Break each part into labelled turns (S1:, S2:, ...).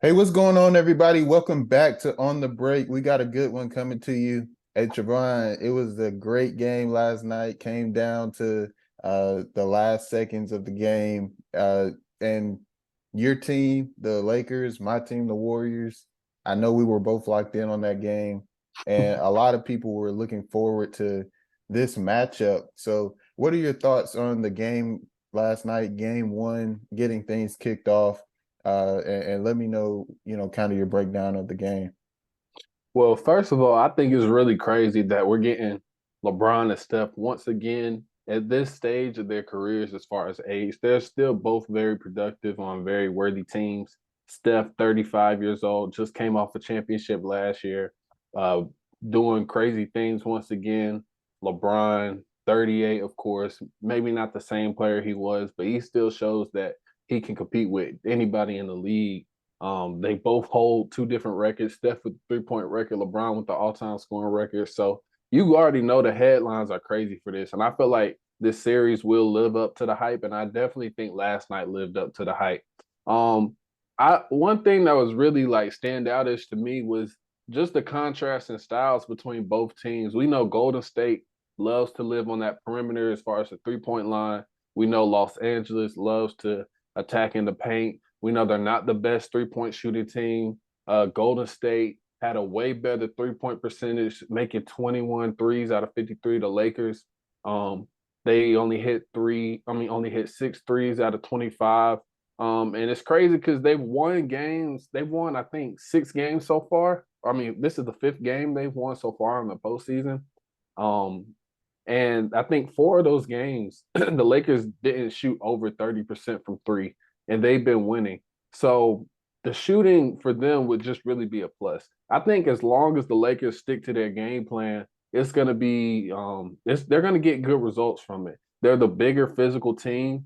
S1: Hey, what's going on, everybody? Welcome back to On the Break. We got a good one coming to you. Hey, Trevon, it was a great game last night. Came down to the last seconds of the game. And your team, the Lakers, my team, the Warriors. I know we were both locked in on that game, and a lot of people were looking forward to this matchup. So, what are your thoughts on the game last night, game one, getting things kicked off? And let me know, kind of your breakdown of the game.
S2: Well, first of all, I think it's really crazy that we're getting LeBron and Steph once again at this stage of their careers as far as age. They're still both very productive on very worthy teams. Steph, 35 years old, just came off a championship last year, uh, doing crazy things once again. LeBron, 38, of course, maybe not the same player he was, but he still shows that he can compete with anybody in the league. They both hold two different records. Steph with the 3-point record, LeBron with the all-time scoring record. So you already know the headlines are crazy for this. And I feel like this series will live up to the hype. And I definitely think last night lived up to the hype. Um, I one thing that was really like stand outish to me was just the contrast in styles between both teams. We know Golden State loves to live on that perimeter as far as the 3-point line. We know Los Angeles loves to attack in the paint. We know they're not the best 3-point shooting team. Golden State had a way better 3-point percentage, making 21 threes out of 53. The Lakers, they only hit only hit six threes out of 25. And it's crazy because they've won games. They've won, I think, 6 games so far. I mean, this is the fifth game they've won so far in the postseason. Um, and I think 4 of those games, the Lakers didn't shoot over 30% from three, and they've been winning. So the shooting for them would just really be a plus. I think as long as the Lakers stick to their game plan, it's going to be they're going to get good results from it. They're the bigger physical team.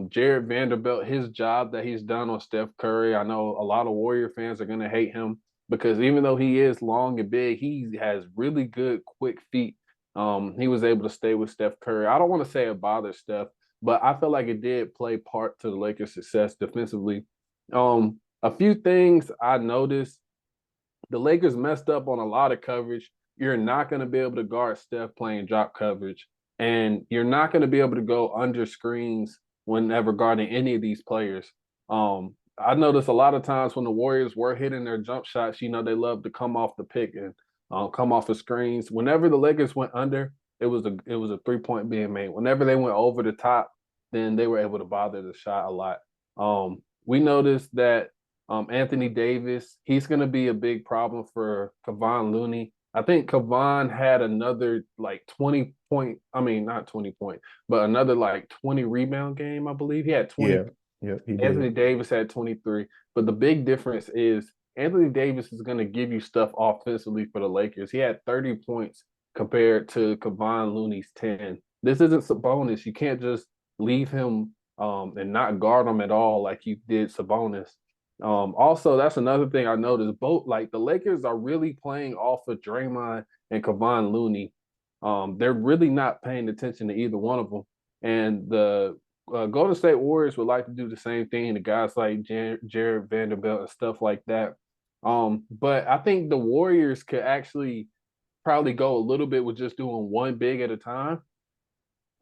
S2: Jared Vanderbilt, his job that he's done on Steph Curry, I know a lot of Warrior fans are going to hate him because even though he is long and big, he has really good quick feet. He was able to stay with Steph Curry. I don't want to say it bothers Steph, but I feel like it did play part to the Lakers' success defensively. A few things I noticed: the Lakers messed up on a lot of coverage. You're not going to be able to guard Steph playing drop coverage, and you're not going to be able to go under screens whenever guarding any of these players. I noticed a lot of times when the Warriors were hitting their jump shots, they love to come off the pick and come off the screens. Whenever the Lakers went under, it was a 3-point being made. Whenever they went over the top, then they were able to bother the shot a lot. We noticed that Anthony Davis, he's going to be a big problem for Kevon Looney. I think Kevon had another like 20 point, I mean, not 20 point, but another like 20 rebound game, I believe. He had 20.
S1: Yeah, yeah, he
S2: Anthony
S1: did.
S2: Davis had 23. But the big difference is Anthony Davis is going to give you stuff offensively for the Lakers. He had 30 points compared to Kevon Looney's 10. This isn't Sabonis. You can't just leave him and not guard him at all like you did Sabonis. Also, that's another thing I noticed. Both like the Lakers are really playing off of Draymond and Kevon Looney. They're really not paying attention to either one of them. And the Golden State Warriors would like to do the same thing to guys like Jared Vanderbilt and stuff like that. But I think the Warriors could actually probably go a little bit with just doing one big at a time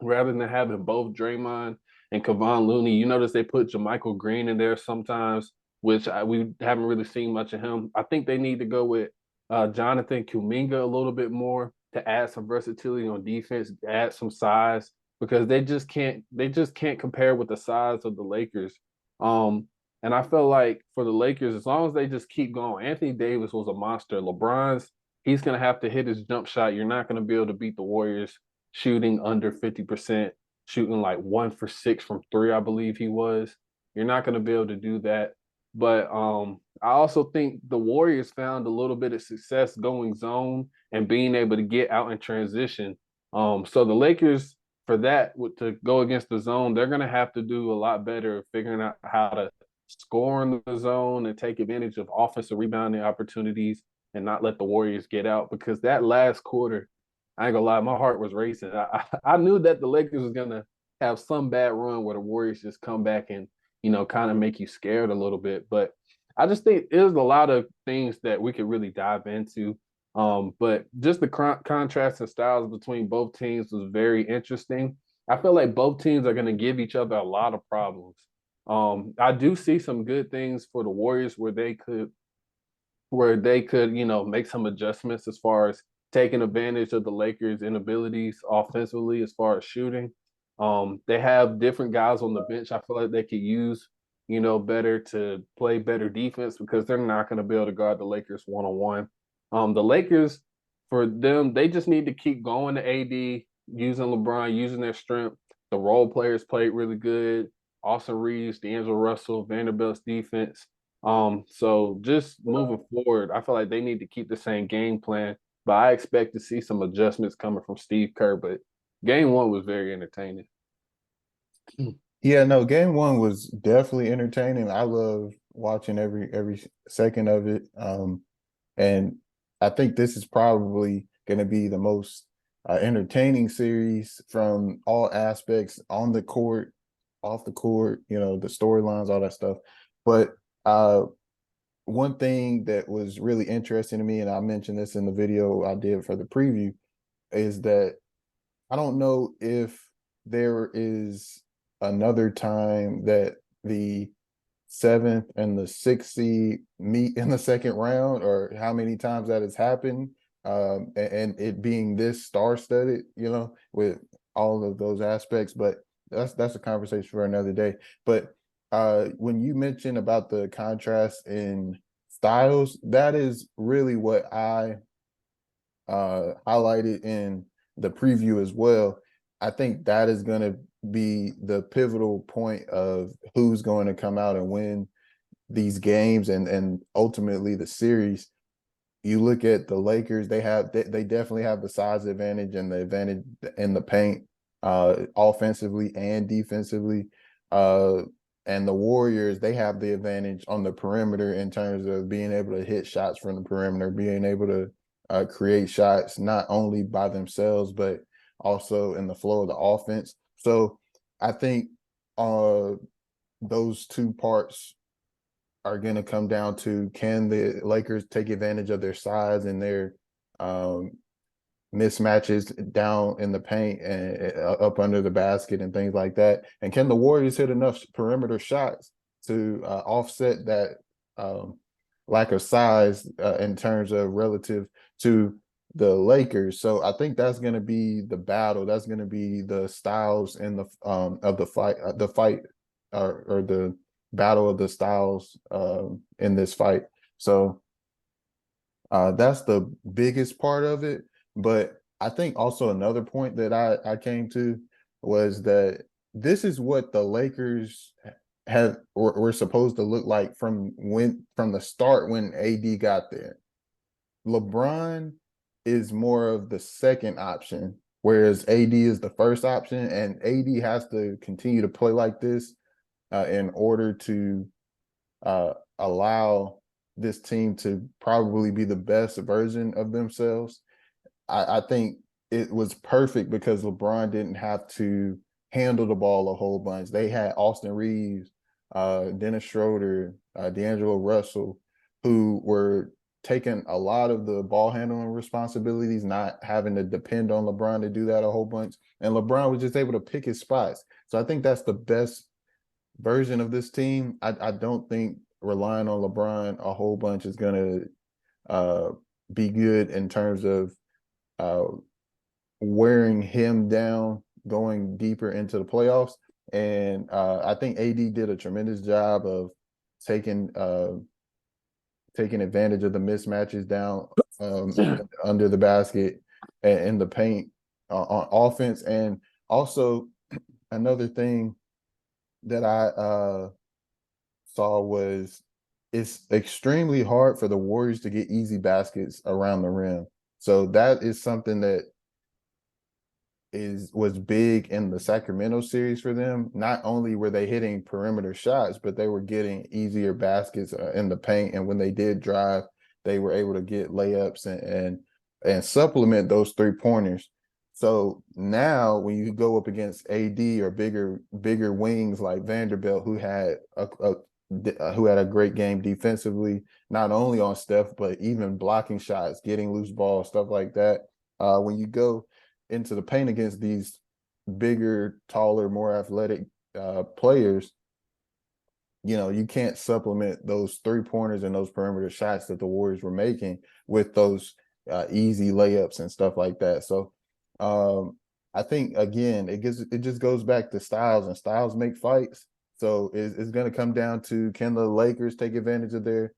S2: rather than having both Draymond and Kevon Looney. You notice they put JaMychal Green in there sometimes, which we haven't really seen much of him. I think they need to go with Jonathan Kuminga a little bit more to add some versatility on defense, add some size because they just can't compare with the size of the Lakers. And I feel like for the Lakers, as long as they just keep going, Anthony Davis was a monster. He's gonna have to hit his jump shot. You're not gonna be able to beat the Warriors shooting under 50%, shooting like 1 for 6 from three, I believe he was. You're not gonna be able to do that. But I also think the Warriors found a little bit of success going zone and being able to get out in transition. So the Lakers, for that, to go against the zone, they're going to have to do a lot better figuring out how to score in the zone and take advantage of offensive rebounding opportunities and not let the Warriors get out. Because that last quarter, I ain't gonna lie, my heart was racing. I knew that the Lakers was gonna have some bad run where the Warriors just come back and kind of make you scared a little bit. But I just think there's a lot of things that we could really dive into. But just the contrast and styles between both teams was very interesting. I feel like both teams are going to give each other a lot of problems. I do see some good things for the Warriors where they could, make some adjustments as far as taking advantage of the Lakers' inabilities offensively as far as shooting. They have different guys on the bench. I feel like they could use, better to play better defense because they're not going to be able to guard the Lakers one on one. The Lakers, for them, they just need to keep going to AD, using LeBron, using their strength. The role players played really good. Austin Reeves, D'Angelo Russell, Vanderbilt's defense. So just moving forward, I feel like they need to keep the same game plan, but I expect to see some adjustments coming from Steve Kerr. But game one was very entertaining.
S1: Yeah, no, game one was definitely entertaining. I love watching every second of it. And I think this is probably going to be the most entertaining series from all aspects on the court, off the court, the storylines, all that stuff. But uh, one thing that was really interesting to me, and I mentioned this in the video I did for the preview, is that I don't know if there is another time that the seventh and the sixth seed meet in the second round, or how many times that has happened, and it being this star-studded, with all of those aspects. But that's a conversation for another day. But when you mentioned about the contrast in styles, that is really what I highlighted in the preview as well. I think that is going to be the pivotal point of who's going to come out and win these games and ultimately the series. You look at the Lakers; they definitely have the size advantage and the advantage in the paint, offensively and defensively. Uh, and the Warriors, they have the advantage on the perimeter in terms of being able to hit shots from the perimeter, being able to create shots not only by themselves but also in the flow of the offense. So I think those two parts are going to come down to, can the Lakers take advantage of their size and their um, mismatches down in the paint and up under the basket and things like that, and can the Warriors hit enough perimeter shots to offset that lack of size in terms of relative to the Lakers. So I think that's going to be the battle. That's going to be the styles in the of the fight, or the battle of the styles in this fight. So that's the biggest part of it. But I think also another point that I came to was that this is what the Lakers were supposed to look like from the start when AD got there. LeBron is more of the second option, whereas AD is the first option, and AD has to continue to play like this in order to allow this team to probably be the best version of themselves. I think it was perfect because LeBron didn't have to handle the ball a whole bunch. They had Austin Reeves, Dennis Schroeder, D'Angelo Russell, who were taking a lot of the ball handling responsibilities, not having to depend on LeBron to do that a whole bunch. And LeBron was just able to pick his spots. So I think that's the best version of this team. I don't think relying on LeBron a whole bunch is going to be good in terms of wearing him down going deeper into the playoffs. And I think AD did a tremendous job of taking advantage of the mismatches down under the basket and in the paint on offense. And also another thing that I saw was, it's extremely hard for the Warriors to get easy baskets around the rim. So that is something that was big in the Sacramento series for them. Not only were they hitting perimeter shots, but they were getting easier baskets in the paint. And when they did drive, they were able to get layups and supplement those 3-pointers. So now when you go up against AD or bigger wings like Vanderbilt, who had who had a great game defensively, not only on Steph, but even blocking shots, getting loose balls, stuff like that. When you go into the paint against these bigger, taller, more athletic players, you can't supplement those 3-pointers and those perimeter shots that the Warriors were making with those easy layups and stuff like that. So I think again, it just goes back to styles, and styles make fights. So it's going to come down to, can the Lakers take advantage of their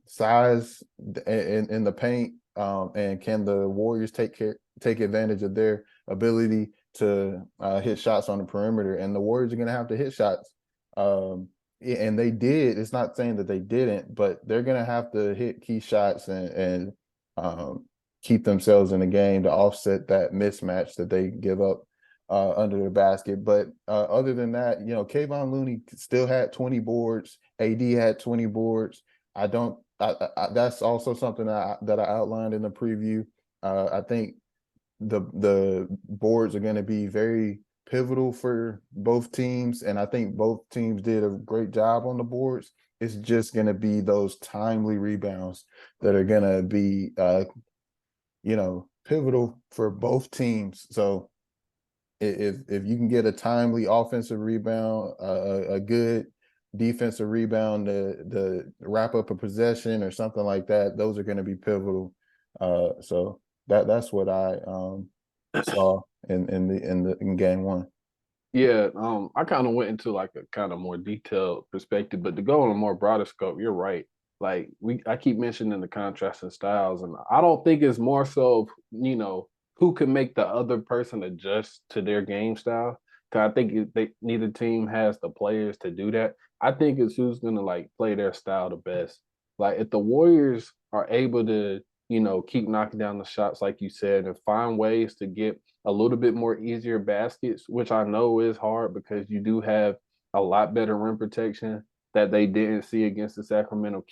S1: size in the paint, and can the Warriors take advantage of their ability to hit shots on the perimeter? And the Warriors are going to have to hit shots. And they did. It's not saying that they didn't, but they're going to have to hit key shots and keep themselves in the game to offset that mismatch that they give up under the basket. But other than that, Kayvon Looney still had 20 boards. AD had 20 boards. That's also something that I outlined in the preview. I think the boards are going to be very pivotal for both teams, and I think both teams did a great job on the boards. It's just going to be those timely rebounds that are going to be pivotal for both teams. So if you can get a timely offensive rebound, a good defensive rebound to wrap up a possession or something like that, those are going to be pivotal. So that's what I saw in game one.
S2: Yeah, I kind of went into like a kind of more detailed perspective, but to go on a more broader scope, you're right. Like I keep mentioning the contrasting styles, and I don't think it's more so, who can make the other person adjust to their game style. Cause I think neither team has the players to do that. I think it's who's gonna like play their style the best. Like if the Warriors are able to, keep knocking down the shots, like you said, and find ways to get a little bit more easier baskets, which I know is hard because you do have a lot better rim protection that they didn't see against the Sacramento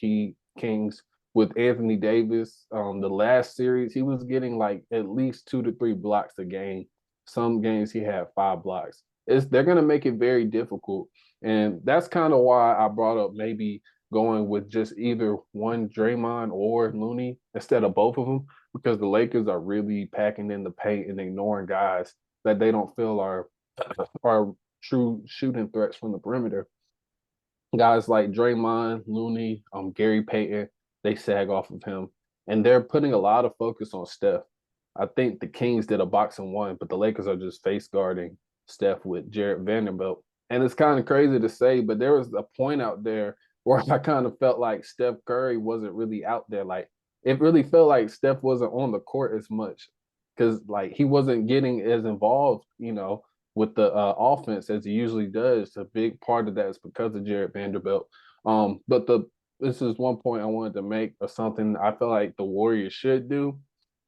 S2: Kings with Anthony Davis. The last series, he was getting like at least 2 to 3 blocks a game. Some games he had 5 blocks. They're going to make it very difficult. And that's kind of why I brought up maybe going with just either one Draymond or Looney instead of both of them, because the Lakers are really packing in the paint and ignoring guys that they don't feel are true shooting threats from the perimeter. Guys like Draymond, Looney, Gary Payton, they sag off of him, and they're putting a lot of focus on Steph. I think the Kings did a box and one, but the Lakers are just face guarding Steph with Jarred Vanderbilt. And it's kind of crazy to say, but there was a point out there where I kind of felt like Steph Curry wasn't really out there. Like it really felt like Steph wasn't on the court as much because like he wasn't getting as involved, with the offense as he usually does. A big part of that is because of Jarred Vanderbilt. But this is one point I wanted to make of something I feel like the Warriors should do.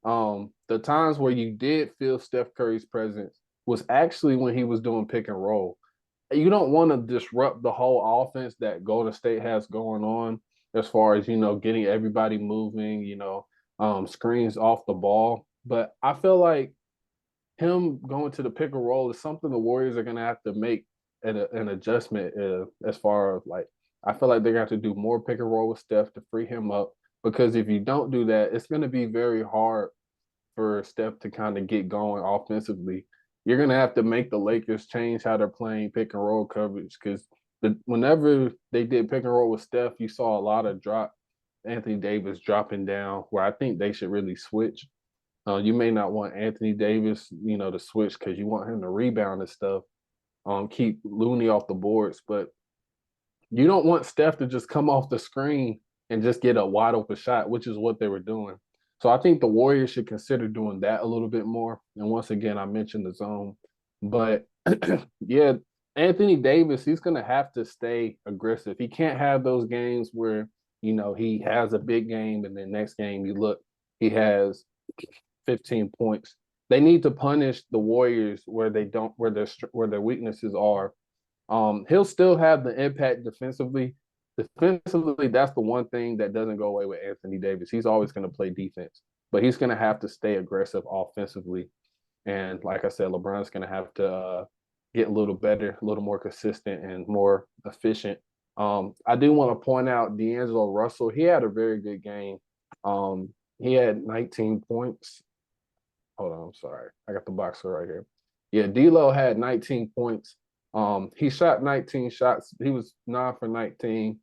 S2: The times where you did feel Steph Curry's presence was actually when he was doing pick and roll. You don't want to disrupt the whole offense that Golden State has going on as far as, getting everybody moving, screens off the ball. But I feel like him going to the pick and roll is something the Warriors are going to have to make an adjustment as far as like, I feel like they're going to have to do more pick and roll with Steph to free him up. Because if you don't do that, it's going to be very hard for Steph to kind of get going offensively. You're going to have to make the Lakers change how they're playing pick and roll coverage because whenever they did pick and roll with Steph, you saw a lot of Anthony Davis dropping down where I think they should really switch. You may not want Anthony Davis, to switch because you want him to rebound and stuff, keep Looney off the boards, but you don't want Steph to just come off the screen and just get a wide open shot, which is what they were doing. So I think the Warriors should consider doing that a little bit more. And once again, I mentioned the zone, but yeah, Anthony Davis, he's going to have to stay aggressive. He can't have those games where, he has a big game and then next game you look, he has 15 points. They need to punish the Warriors where they don't, where their weaknesses are. He'll still have the impact defensively. Defensively, that's the one thing that doesn't go away with Anthony Davis. He's always going to play defense, but he's going to have to stay aggressive offensively. And like I said, LeBron's going to have to get a little better, a little more consistent, and more efficient I do want to point out D'Angelo Russell. He had a very good game. Um, he had 19 points. Hold on, I'm sorry. I got the boxer right here. Yeah, D'Lo had 19 points. He shot 19 shots. He was 9 for 19.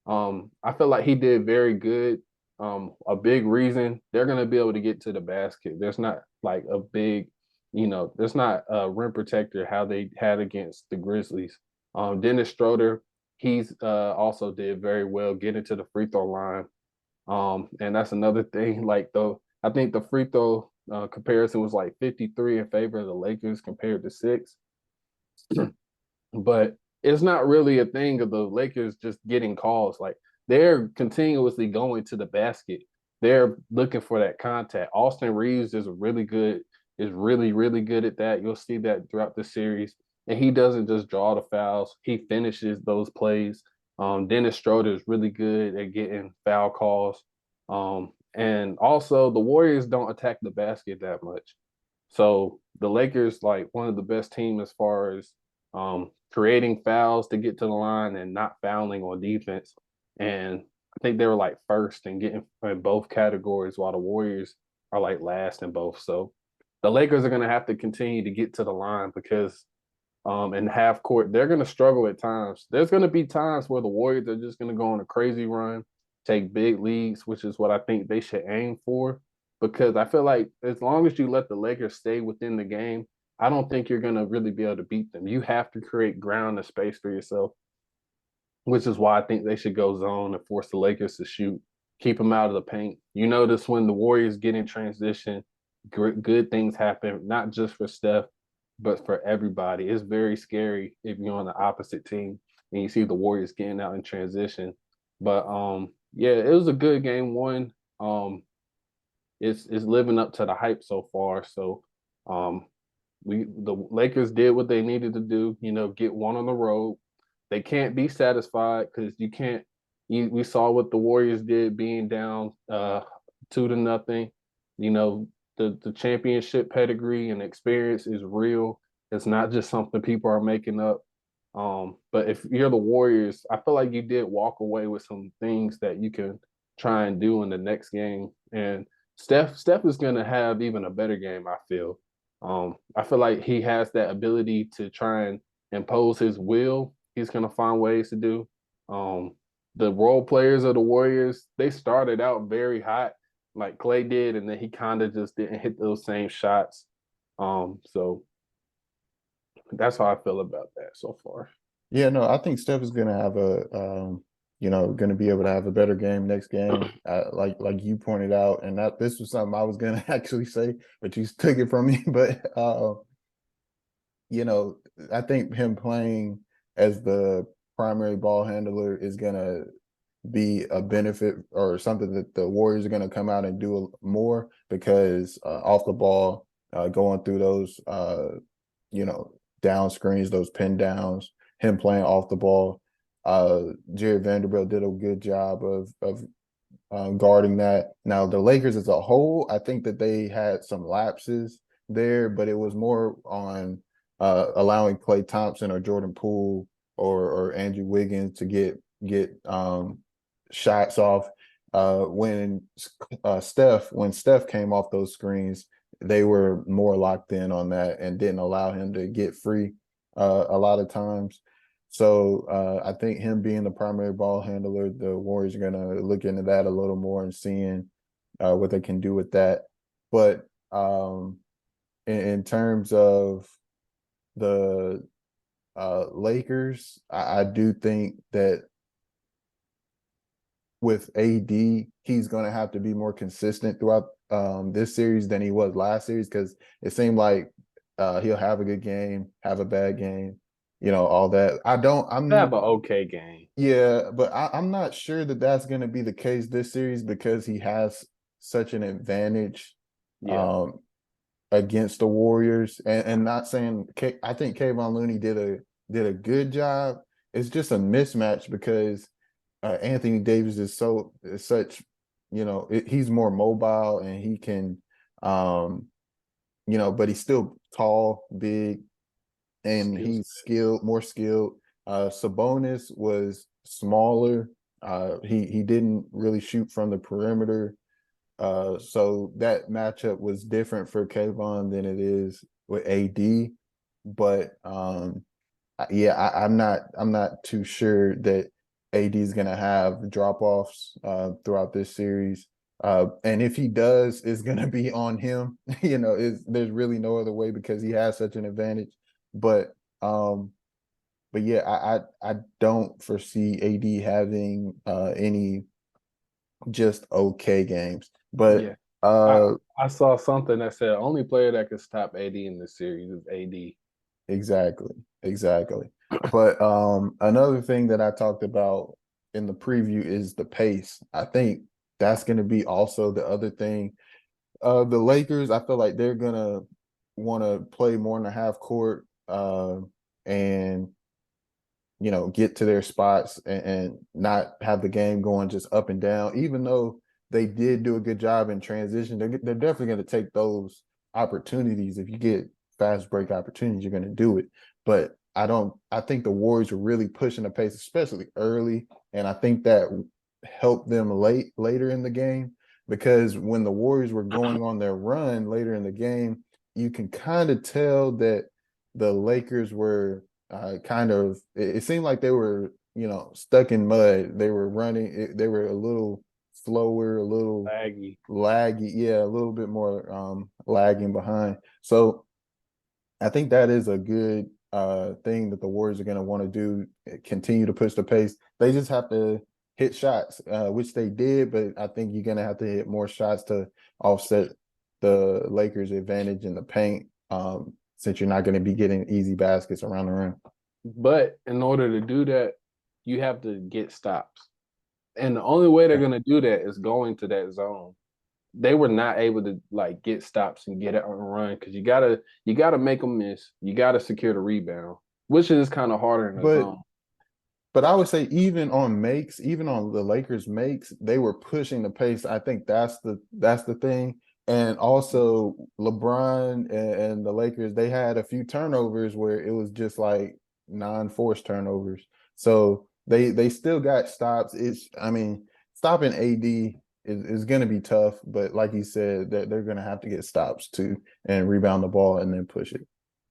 S2: I feel like he did very good. A big reason they're gonna be able to get to the basket. There's not like a big, there's not a rim protector how they had against the Grizzlies. Dennis Schroeder, he's also did very well getting to the free throw line. And that's another thing. Like I think the free throw comparison was like 53 in favor of the Lakers compared to 6. But it's not really a thing of the Lakers just getting calls. Like they're continuously going to the basket. They're looking for that contact. Austin Reeves is really, really good at that. You'll see that throughout the series. And he doesn't just draw the fouls, he finishes those plays. Dennis Schroeder is really good at getting foul calls. And also the Warriors don't attack the basket that much. So the Lakers, like one of the best teams as far as creating fouls to get to the line and not fouling on defense. And I think they were like first and getting in both categories, while the Warriors are like last in both. So the Lakers are going to have to continue to get to the line because in half court, they're going to struggle at times. There's going to be times where the Warriors are just going to go on a crazy run, take big leads, which is what I think they should aim for. Because I feel like as long as you let the Lakers stay within the game, I don't think you're going to really be able to beat them. You have to create ground and space for yourself, which is why I think they should go zone and force the Lakers to shoot, keep them out of the paint. You notice when the Warriors get in transition, good things happen, not just for Steph, but for everybody. It's very scary if you're on the opposite team and you see the Warriors getting out in transition. But yeah, it was a good game one. It's living up to the hype so far. So um, the Lakers did what they needed to do. Get one on the road. They can't be satisfied because you can't. We saw what the Warriors did, being down 2-0. The championship pedigree and experience is real. It's not just something people are making up. But if you're the Warriors, I feel like you did walk away with some things that you can try and do in the next game. And Steph is going to have even a better game, I feel. I feel like he has that ability to try and impose his will. He's going to find ways to do. The role players of the Warriors, they started out very hot, like Clay did, and then he kind of just didn't hit those same shots. So that's how I feel about that so far.
S1: Yeah, no, I think Steph is gonna have gonna be able to have a better game next game. Like you pointed out, and that this was something I was gonna actually say, but you took it from me. But you know, I think him playing as the primary ball handler is gonna be a benefit or something that the Warriors are gonna come out and do more because off the ball, going through those you know, down screens, those pin downs, him playing off the ball. Jared Vanderbilt did a good job of guarding that. Now the Lakers as a whole, I think that they had some lapses there, but it was more on allowing Klay Thompson or Jordan Poole or Andrew Wiggins to get shots off. When Steph came off those screens, they were more locked in on that and didn't allow him to get free a lot of times. So I think him being the primary ball handler, the Warriors are going to look into that a little more and seeing what they can do with that. But in terms of the Lakers, I do think that with AD, he's going to have to be more consistent throughout this series than he was last series because it seemed like he'll have a good game, have a bad game, all that.
S2: Have an okay game.
S1: Yeah, but I'm not sure that that's going to be the case this series because he has such an advantage
S2: Yeah.
S1: um, against the Warriors, and not saying I think Kayvon Looney did a good job. It's just a mismatch because Anthony Davis is such, he's more mobile and he can, but he's still tall, big, and he's skilled, more skilled. Sabonis was smaller. He didn't really shoot from the perimeter. So that matchup was different for Kayvon than it is with AD. But yeah, I'm not too sure that AD is gonna have drop offs throughout this series. And if he does, it's gonna be on him. There's really no other way because he has such an advantage. But um, but yeah, I don't foresee AD having any just okay games. But
S2: Yeah. I
S1: uh,
S2: I saw something that said only player that could stop AD in this series is AD.
S1: exactly, exactly. But another thing that I talked about in the preview is the pace. I think that's going to be also the other thing. The Lakers, I feel like they're gonna want to play more in the half court, and get to their spots and not have the game going just up and down. Even though they did do a good job in transition, they're definitely going to take those opportunities. If you get fast break opportunities, you're going to do it. But I don't. I think the Warriors are really pushing the pace, especially early, and I think that helped them later in the game because when the Warriors were going on their run later in the game, you can kind of tell that the Lakers were kind of it seemed like they were stuck in mud. They were running. They were a little slower, a little
S2: Laggy.
S1: laggy. Yeah, a little bit more lagging behind. So I think that is a good thing that the Warriors are going to want to do. Continue to push the pace. They just have to hit shots, which they did. But I think you're going to have to hit more shots to offset the Lakers' advantage in the paint. Since you're not going to be getting easy baskets around the rim.
S2: But in order to do that, you have to get stops. And the only way they're
S1: Yeah.
S2: going to do that is going to that zone. They were not able to like get stops and get it on a run because you gotta make them miss. You gotta secure the rebound, which is kind of harder in a
S1: But
S2: zone.
S1: But I would say even on the Lakers makes, they were pushing the pace. I think that's the thing. And also LeBron and the Lakers, they had a few turnovers where it was just like non-forced turnovers. So they still got stops. I mean, stopping AD is going to be tough, but like you said, they're going to have to get stops too and rebound the ball and then push it.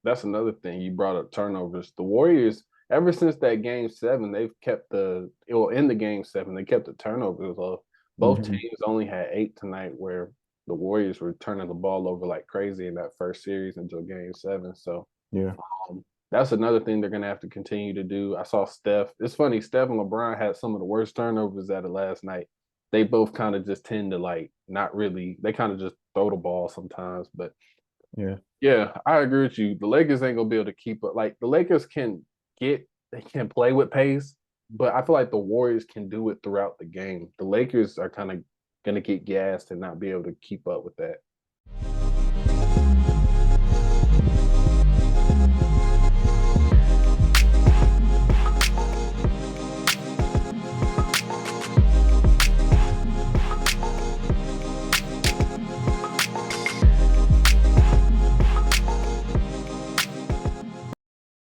S2: That's another thing you brought up turnovers. The Warriors, ever since that game 7, they've kept in the game 7, they kept the turnovers low. Both
S1: Mhm.
S2: teams only had 8 tonight, where the Warriors were turning the ball over like crazy in that first series until game 7. So
S1: Yeah.
S2: that's another thing they're gonna have to continue to do. I saw Steph. It's funny, Steph and LeBron had some of the worst turnovers out of last night. They both kind of just tend to like not really. They kind of just throw the ball sometimes. But
S1: Yeah.
S2: yeah, I agree with you. The Lakers ain't gonna be able to keep up. Like the Lakers they can play with pace, but I feel like the Warriors can do it throughout the game. The Lakers are kind of gonna get gassed and not be able to keep up with that.